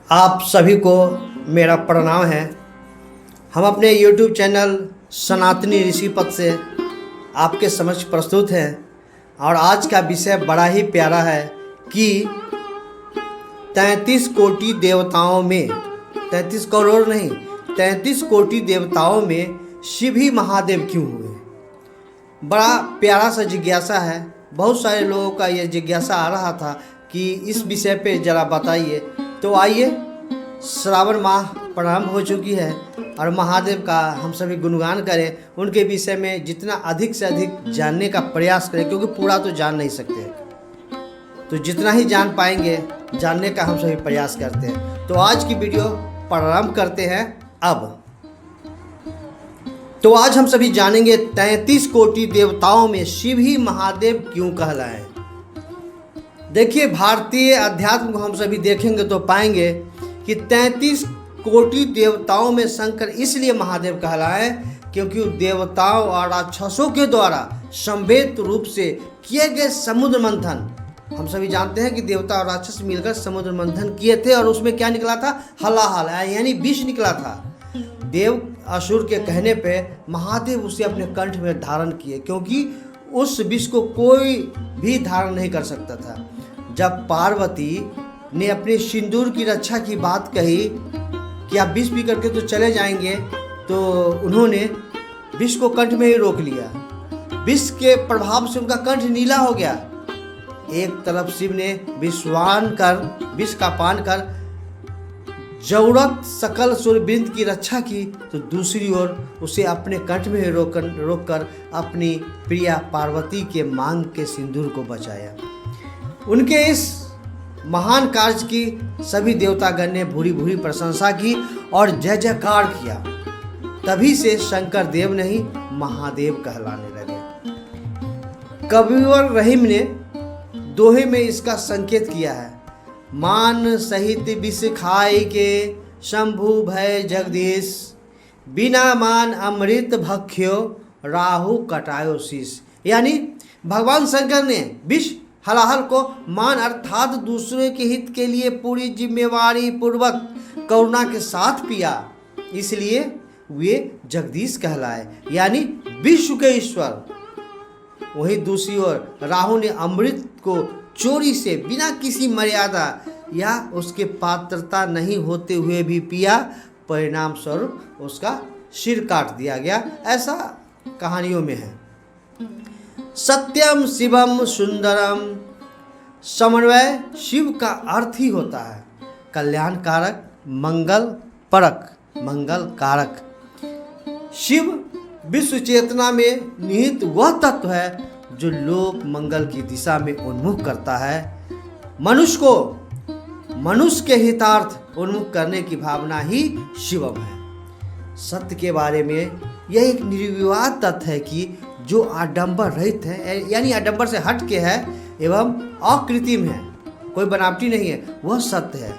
आप सभी को मेरा प्रणाम है। हम अपने YouTube चैनल सनातनी ऋषि पथ से आपके समक्ष प्रस्तुत हैं और आज का विषय बड़ा ही प्यारा है कि 33 कोटि देवताओं में 33 करोड़ नहीं 33 कोटि देवताओं में शिव ही महादेव क्यों हुए। बड़ा प्यारा सा जिज्ञासा है। बहुत सारे लोगों का ये जिज्ञासा आ रहा था कि इस विषय पे ज़रा बताइए। तो आइए, श्रावण माह प्रारंभ हो चुकी है और महादेव का हम सभी गुणगान करें, उनके विषय में जितना अधिक से अधिक जानने का प्रयास करें, क्योंकि पूरा तो जान नहीं सकते, तो जितना ही जान पाएंगे जानने का हम सभी प्रयास करते हैं। तो आज की वीडियो प्रारंभ करते हैं अब। तो आज हम सभी जानेंगे 33 कोटि देवताओं में शिव ही महादेव क्यों कहलाए। देखिए, भारतीय अध्यात्म को हम सभी देखेंगे तो पाएंगे कि 33 कोटि देवताओं में शंकर इसलिए महादेव कहलाए क्योंकि देवताओं और राक्षसों के द्वारा संवेद रूप से किए गए समुद्र मंथन, हम सभी जानते हैं कि देवता और राक्षस मिलकर समुद्र मंथन किए थे और उसमें क्या निकला था? हलाहल, यानी विष निकला था। देव असुर के कहने पे महादेव उसे अपने कंठ में धारण किए, क्योंकि उस विष को कोई भी धारण नहीं कर सकता था। जब पार्वती ने अपने सिंदूर की रक्षा की बात कही कि आप विष पी करके तो चले जाएंगे, तो उन्होंने विष को कंठ में ही रोक लिया। विष के प्रभाव से उनका कंठ नीला हो गया। एक तरफ शिव ने विष का पान कर जरूरत सकल सूर्यवृंद की रक्षा की, तो दूसरी ओर उसे अपने कंठ में रोककर अपनी प्रिया पार्वती के मांग के सिंदूर को बचाया। उनके इस महान कार्य की सभी देवतागण ने भूरी भूरी प्रशंसा की और जय जयकार किया। तभी से शंकर देव नहीं महादेव कहलाने लगे। कविवर रहीम ने दोहे में इसका संकेत किया है। मान सहित विष खाए के शंभु भय जगदीश, बिना मान अमृत भक्ष्यो राहु कटायो शीश। यानी भगवान शंकर ने विष हलाहल को मान अर्थात दूसरे के हित के लिए पूरी जिम्मेवारी पूर्वक करुणा के साथ पिया, इसलिए वे जगदीश कहलाए, यानी विश्व के ईश्वर। वहीं दूसरी ओर राहु ने अमृत को चोरी से बिना किसी मर्यादा या उसके पात्रता नहीं होते हुए भी पिया, परिणाम स्वरूप उसका सिर काट दिया गया। ऐसा कहानियों में है। सत्यम शिवम सुंदरम, समन्वय शिव का अर्थ ही होता है कल्याणकारक, मंगल परक, मंगल कारक। शिव विश्व चेतना में निहित वह तत्व है जो लोक मंगल की दिशा में उन्मुख करता है। मनुष्य के हितार्थ उन्मुख करने की भावना ही शिवम है। सत्य के बारे में यह एक निर्विवाद तथ्य है कि जो आडंबर रहित है, यानी आडंबर से हट के है एवं अकृत्रिम है, कोई बनावटी नहीं है, वह सत्य है।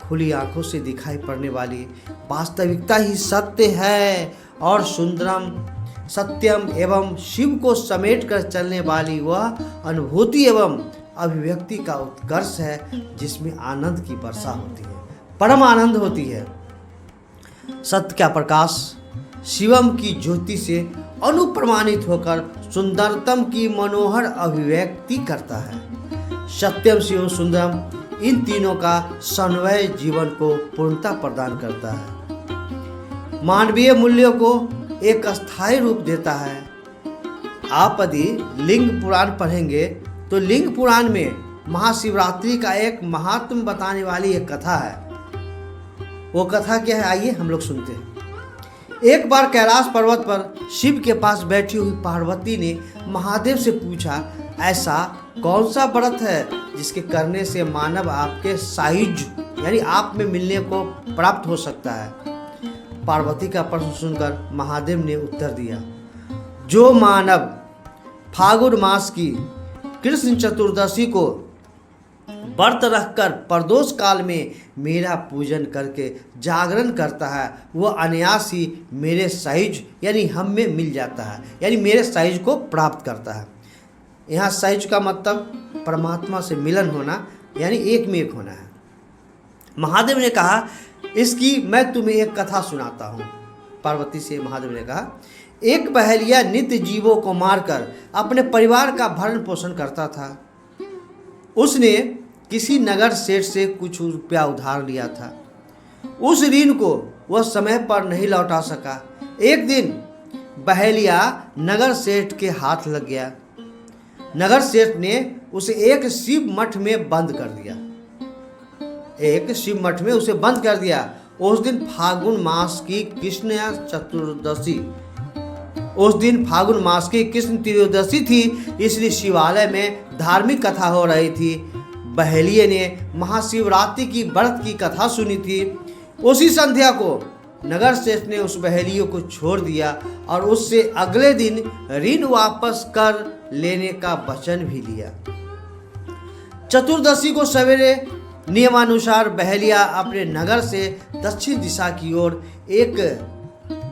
खुली आंखों से दिखाई पड़ने वाली वास्तविकता ही सत्य है और सुंदरम सत्यम एवं शिव को समेट कर चलने वाली वह अनुभूति एवं अभिव्यक्ति का उत्कर्ष है जिसमें आनंद की वर्षा होती है, परम आनंद होती है। सत्य का प्रकाश शिवम की ज्योति से अनुप्रमाणित होकर सुंदरतम की मनोहर अभिव्यक्ति करता है। सत्यम शिवम सुंदरम, इन तीनों का समन्वय जीवन को पूर्णता प्रदान करता है, मानवीय मूल्यों को एक अस्थायी रूप देता है। आप यदि लिंग पुराण पढ़ेंगे तो लिंग पुराण में महाशिवरात्रि का एक महात्म बताने वाली एक कथा है। वो कथा क्या है, आइए हम लोग सुनते हैं। एक बार कैलाश पर्वत पर शिव के पास बैठी हुई पार्वती ने महादेव से पूछा, ऐसा कौन सा व्रत है जिसके करने से मानव आपके सायुज्य यानी आप में मिलने को प्राप्त हो सकता है। पार्वती का प्रश्न सुनकर महादेव ने उत्तर दिया, जो मानव फागुन मास की कृष्ण चतुर्दशी को व्रत रखकर प्रदोष काल में मेरा पूजन करके जागरण करता है, वह अनायास ही मेरे सायुज यानी हम में मिल जाता है, यानी मेरे सायुज को प्राप्त करता है। यहाँ सायुज का मतलब परमात्मा से मिलन होना, यानी एक में एक होना है। महादेव ने कहा, इसकी मैं तुम्हें एक कथा सुनाता हूँ। पार्वती से महादेव ने कहा, एक बहेलिया नित्य जीवों को मारकर अपने परिवार का भरण पोषण करता था। उसने किसी नगर सेठ से कुछ रुपया उधार लिया था। उस ऋण को वह समय पर नहीं लौटा सका। एक दिन बहेलिया नगर सेठ के हाथ लग गया। नगर सेठ ने उसे एक शिव मठ में बंद कर दिया। एक शिव मठ में उसे बंद कर दिया। उस दिन फागुन मास की कृष्ण त्रयोदशी थी, इसलिए शिवालय में धार्मिक कथा हो रही थी। बहेलिये ने महाशिवरात्रि की व्रत की कथा सुनी थी। उसी संध्या को नगर सेठ ने उस बहेलियों को छोड़ दिया और उससे अगले दिन ऋण वापस कर लेने का वचन भी लिया। चतुर्दशी को सवेरे नियमानुसार बहेलिया अपने नगर से दक्षिण दिशा की ओर एक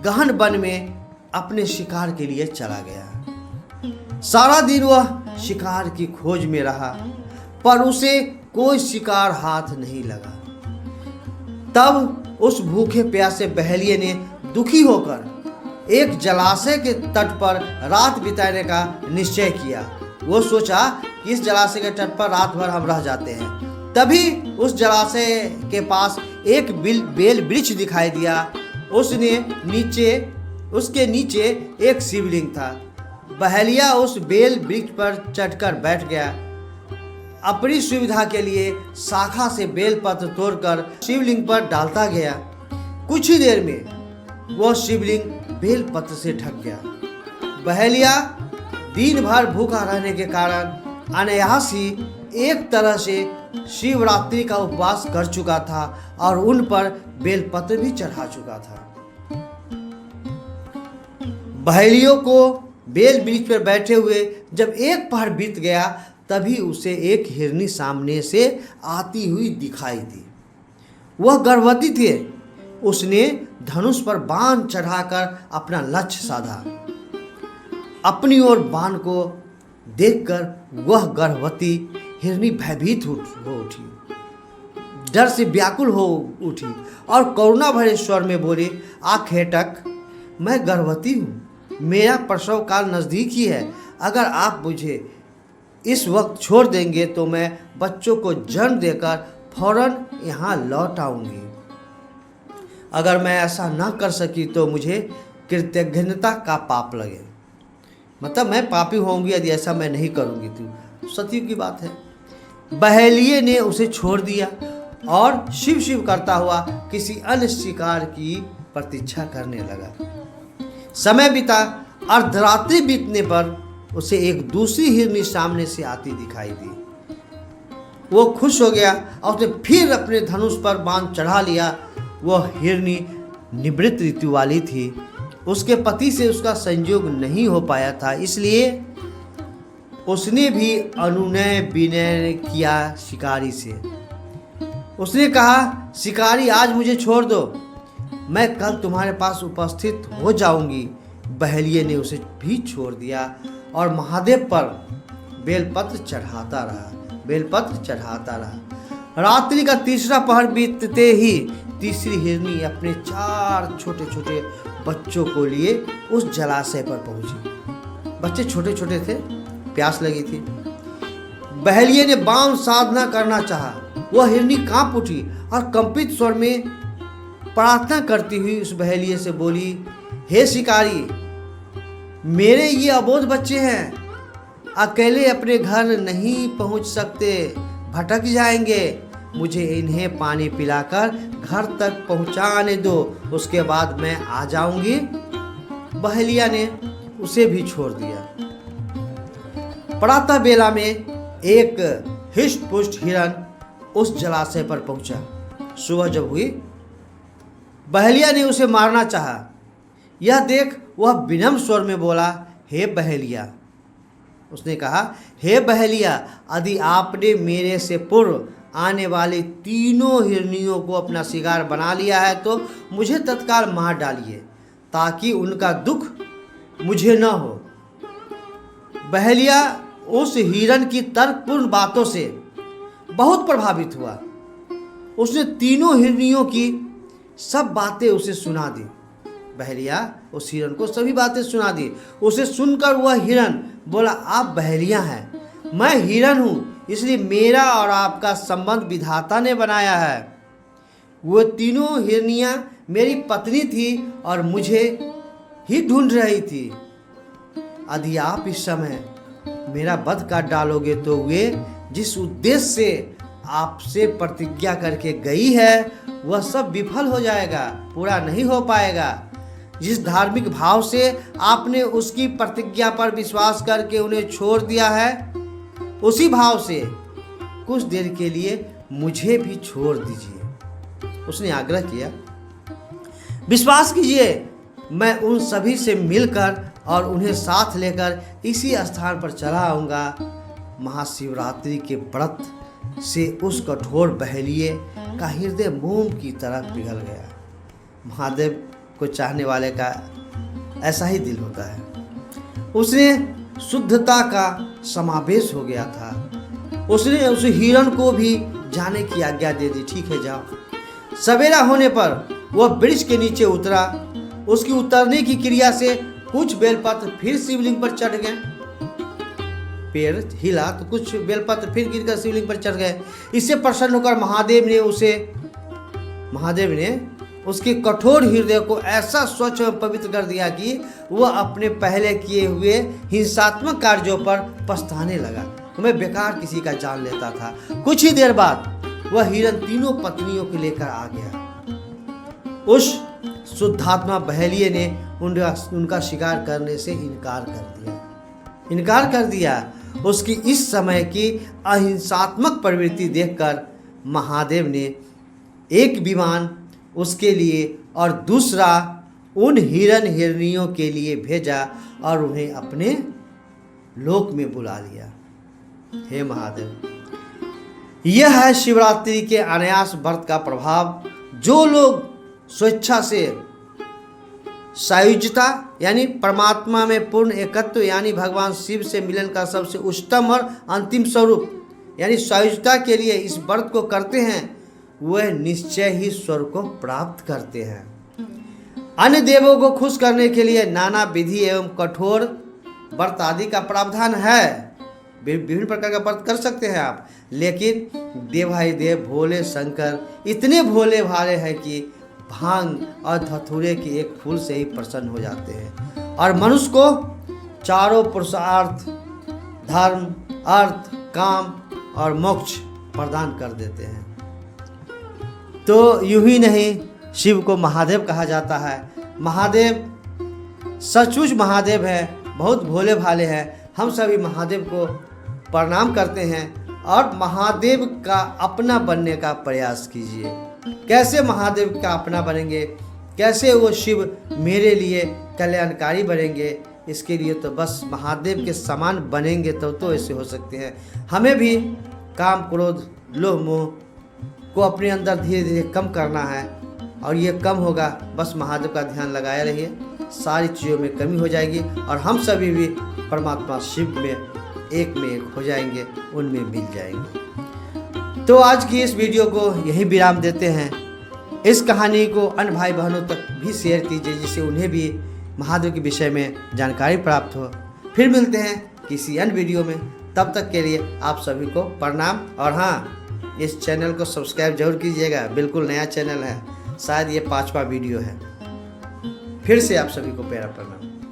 गहन वन में अपने शिकार के लिए चला गया। सारा दिन वह शिकार की खोज में रहा, पर उसे कोई शिकार हाथ नहीं लगा। तब उस भूखे प्यासे बहेलिये ने दुखी होकर एक जलाशय के तट पर रात बिताने का निश्चय किया। वो सोचा कि इस जलाशय के तट पर रात भर हम रह जाते हैं। तभी उस जलाशय के पास एक बेल वृक्ष दिखाई दिया। उसके नीचे एक शिवलिंग था। बहेलिया उस बेल वृक्ष पर चढ़कर बैठ गया। अपनी सुविधा के लिए शाखा से बेलपत्र तोड़कर शिवलिंग पर डालता गया। कुछ ही देर में वह शिवलिंग बेलपत्र से ढक गया। बहेलिया दिन भर भूखा रहने के कारण अनायास ही एक तरह से शिवरात्रि का उपवास कर चुका था और उन पर बेलपत्र भी चढ़ा चुका था। बहेलियों को बेल वृक्ष पर बैठे हुए जब एक पहर बीत गया, तभी उसे एक हिरनी सामने से आती हुई दिखाई दी। वह गर्भवती थी। उसने धनुष पर बाण चढ़ाकर अपना लक्ष्य साधा। अपनी ओर बाण को देखकर वह गर्भवती हिरनी भयभीत हो उठी, डर से व्याकुल हो उठी और करुणा भरे स्वर में बोली, आखेटक, मैं गर्भवती हूँ, मेरा प्रसव काल नज़दीक ही है। अगर आप मुझे इस वक्त छोड़ देंगे तो मैं बच्चों को जन्म देकर फौरन यहाँ लौट आऊँगी। अगर मैं ऐसा न कर सकी तो मुझे कृतघ्नता का पाप लगे, मतलब मैं पापी होंगी यदि ऐसा मैं नहीं करूँगी। तो सत्य की बात है। बहेलिये ने उसे छोड़ दिया और शिव शिव करता हुआ किसी अन्य शिकार की प्रतीक्षा करने लगा। समय बीता। अर्धरात्रि बीतने पर उसे एक दूसरी हिरनी सामने से आती दिखाई दी। वो खुश हो गया और उसने फिर अपने धनुष पर बाण चढ़ा लिया। वह हिरनी निवृत्त ऋतु वाली थी। उसके पति से उसका संयोग नहीं हो पाया था, इसलिए उसने भी अनुनय विनय किया शिकारी से। उसने कहा, शिकारी, आज मुझे छोड़ दो, मैं कल तुम्हारे पास उपस्थित हो जाऊंगी। बहेलिये ने उसे भी छोड़ दिया और महादेव पर बेलपत्र चढ़ाता रहा। रात्रि का तीसरा पहर बीतते ही तीसरी हिरनी अपने 4 छोटे छोटे बच्चों को लिए उस जलाशय पर पहुंची। बच्चे छोटे छोटे थे, प्यास लगी थी। बहेलिये ने बाण साधना करना चाहा। वह हिरनी कांप उठी और कंपित स्वर में प्रार्थना करती हुई उस बहेलिये से बोली, हे शिकारी, मेरे ये अबोध बच्चे हैं, अकेले अपने घर नहीं पहुंच सकते, भटक जाएंगे। मुझे इन्हें पानी पिलाकर घर तक पहुंचाने दो, उसके बाद मैं आ जाऊंगी। बहेलिया ने उसे भी छोड़ दिया। प्रातः बेला में एक हिष्ट पुष्ट हिरण उस जलाशय पर पहुंचा। सुबह जब हुई, बहेलिया ने उसे मारना चाहा। यह देख वह विनम्र स्वर में बोला, हे बहेलिया। उसने कहा, हे बहेलिया, यदि आपने मेरे से पूर्व आने वाली तीनों हिरनियों को अपना शिकार बना लिया है तो मुझे तत्काल मार डालिए, ताकि उनका दुख मुझे न हो। बहेलिया उस हिरण की तर्कपूर्ण बातों से बहुत प्रभावित हुआ। उसने तीनों हिरनियों की सब बातें उसे सुना दी। बहरिया उस हिरन को सभी बातें सुना दी। उसे सुनकर वह हिरन बोला, आप बहरिया हैं, मैं हिरन हूँ, इसलिए मेरा और आपका संबंध विधाता ने बनाया है। वो तीनों हिरनियाँ मेरी पत्नी थी और मुझे ही ढूंढ रही थी। यदि आप इस समय मेरा वध कर डालोगे तो वे जिस उद्देश्य से आपसे प्रतिज्ञा करके गई है वह सब विफल हो जाएगा, पूरा नहीं हो पाएगा। जिस धार्मिक भाव से आपने उसकी प्रतिज्ञा पर विश्वास करके उन्हें छोड़ दिया है, उसी भाव से कुछ देर के लिए मुझे भी छोड़ दीजिए। उसने आग्रह किया, विश्वास कीजिए, मैं उन सभी से मिलकर और उन्हें साथ लेकर इसी स्थान पर चला आऊँगा। महाशिवरात्रि के व्रत से उस कठोर बहलिए का हृदय मोम की तरह पिघल गया। महादेव को चाहने वाले का ऐसा ही दिल होता है। उसने शुद्धता का समावेश हो गया था। उसने उस हिरण को भी जाने की आज्ञा दे दी, ठीक है जाओ। सवेरा होने पर वह वृक्ष के नीचे उतरा। उसकी उतरने की क्रिया से कुछ बेलपत्र फिर शिवलिंग पर चढ़ गए। पेड़ हिला तो कुछ बेलपत्र फिर गिरकर शिवलिंग पर चढ़ गए। इससे प्रसन्न होकर महादेव ने उसके कठोर हृदय को ऐसा स्वच्छ और पवित्र कर दिया कि वह अपने पहले किए हुए हिंसात्मक कार्यों पर पछताने लगा। मैं बेकार किसी का जान लेता था। कुछ ही देर बाद वह हिरण तीनों पत्नियों को लेकर आ गया। उस शुद्धात्मा बहलिए ने उनका शिकार करने से इनकार कर दिया। उसकी इस समय की अहिंसात्मक प्रवृत्ति देखकर महादेव ने एक विमान उसके लिए और दूसरा उन हिरण हिरनियों के लिए भेजा और उन्हें अपने लोक में बुला लिया। हे महादेव, यह है शिवरात्रि के अनायास व्रत का प्रभाव। जो लोग स्वेच्छा से सायुज्यता यानी परमात्मा में पूर्ण एकत्व यानी भगवान शिव से मिलन का सबसे उच्चतम और अंतिम स्वरूप यानी सायुज्यता के लिए इस व्रत को करते हैं, वह निश्चय ही स्वर्ग को प्राप्त करते हैं। अन्य देवों को खुश करने के लिए नाना विधि एवं कठोर व्रत आदि का प्रावधान है। विभिन्न प्रकार का व्रत कर सकते हैं आप, लेकिन देवाधिदेव भोले शंकर इतने भोले भाले हैं कि भांग और धतूरे के एक फूल से ही प्रसन्न हो जाते हैं और मनुष्य को चारों पुरुषार्थ धर्म, अर्थ, काम और मोक्ष प्रदान कर देते हैं। तो यूं ही नहीं, शिव को महादेव कहा जाता है। महादेव सचमुच महादेव है, बहुत भोले भाले हैं। हम सभी महादेव को प्रणाम करते हैं और महादेव का अपना बनने का प्रयास कीजिए। कैसे महादेव का अपना बनेंगे, कैसे वो शिव मेरे लिए कल्याणकारी बनेंगे, इसके लिए तो बस महादेव के समान बनेंगे तो ऐसे हो सकते हैं। हमें भी काम, क्रोध, लोभ, मोह को अपने अंदर धीरे धीरे कम करना है और ये कम होगा बस महादेव का ध्यान लगाए रहिए, सारी चीज़ों में कमी हो जाएगी और हम सभी भी परमात्मा शिव में एक हो जाएंगे, उनमें मिल जाएंगे। तो आज की इस वीडियो को यही विराम देते हैं। इस कहानी को अन्य भाई बहनों तक भी शेयर कीजिए जिससे उन्हें भी महादेव के विषय में जानकारी प्राप्त हो। फिर मिलते हैं किसी अन्य वीडियो में, तब तक के लिए आप सभी को प्रणाम। और हाँ, इस चैनल को सब्सक्राइब जरूर कीजिएगा, बिल्कुल नया चैनल है, शायद ये 5वां वीडियो है। फिर से आप सभी को प्यारा प्रणाम।